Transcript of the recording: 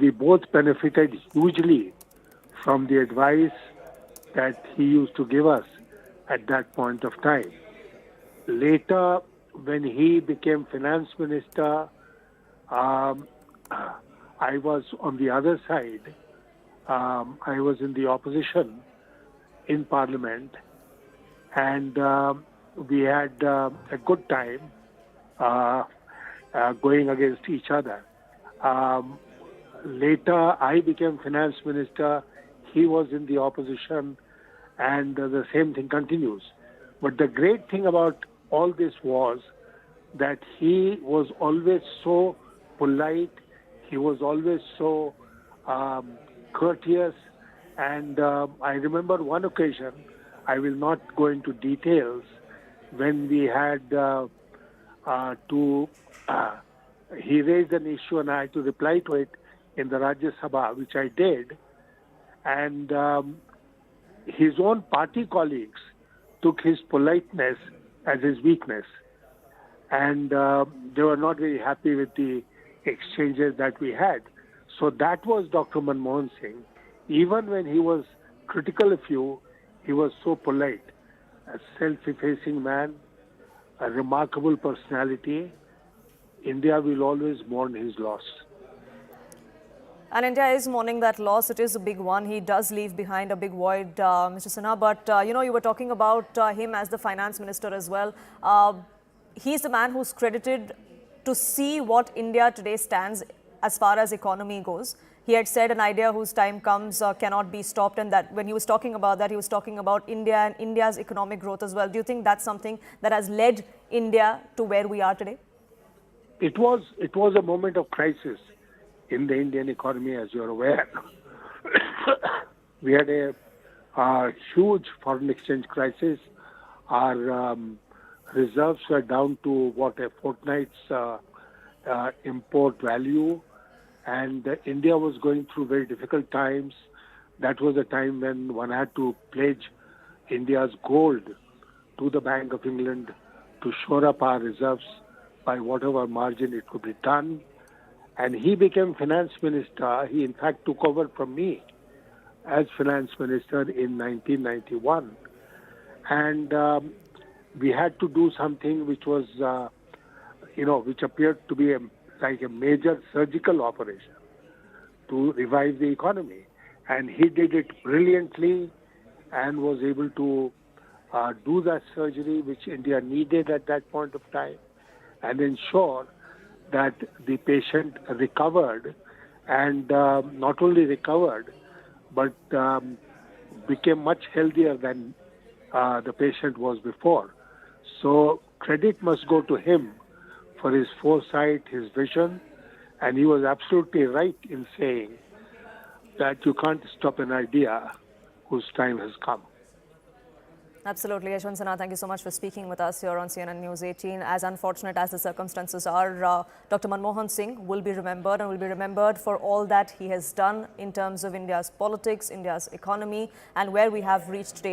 We both benefited hugely from the advice that he used to give us at that point of time. Later, when he became finance minister, um, I was on the other side. I was in the opposition in parliament, and we had a good time uh, going against each other. Um, Later, I became finance minister. He was in the opposition, and the same thing continues. But the great thing about all this was that he was always so polite. He was always so courteous. And I remember one occasion, I will not go into details, when we had to, he raised an issue and I had to reply to it in the Rajya Sabha, which I did. And his own party colleagues took his politeness as his weakness. And they were not very happy with the exchanges that we had. So that was Dr. Manmohan Singh. Even when he was critical of you, he was so polite. A self-effacing man, a remarkable personality. India will always mourn his loss. And India is mourning that loss. It is a big one. He does leave behind a big void, Mr. Sinha. But, you were talking about him as the finance minister as well. He's the man who's credited to see what India today stands as far as economy goes. He had said an idea whose time comes cannot be stopped, and that when he was talking about that, he was talking about India and India's economic growth as well. Do you think that's something that has led India to where we are today? It was a moment of crisis in the Indian economy, as you're aware. We had a huge foreign exchange crisis. Our reserves were down to a fortnight's import value, and India was going through very difficult times. That was a time when one had to pledge India's gold to the Bank of England to shore up our reserves by whatever margin it could be done. And he became finance minister. He, in fact, took over from me as finance minister in 1991. And we had to do something which was, which appeared to be like a major surgical operation to revive the economy. And he did it brilliantly and was able to do that surgery which India needed at that point of time, and ensure that the patient recovered, and not only recovered, but became much healthier than the patient was before. So credit must go to him for his foresight, his vision, and he was absolutely right in saying that you can't stop an idea whose time has come. Absolutely. Yashwant Sinha, thank you so much for speaking with us here on CNN News 18. As unfortunate as the circumstances are, Dr. Manmohan Singh will be remembered, and will be remembered for all that he has done in terms of India's politics, India's economy, and where we have reached today.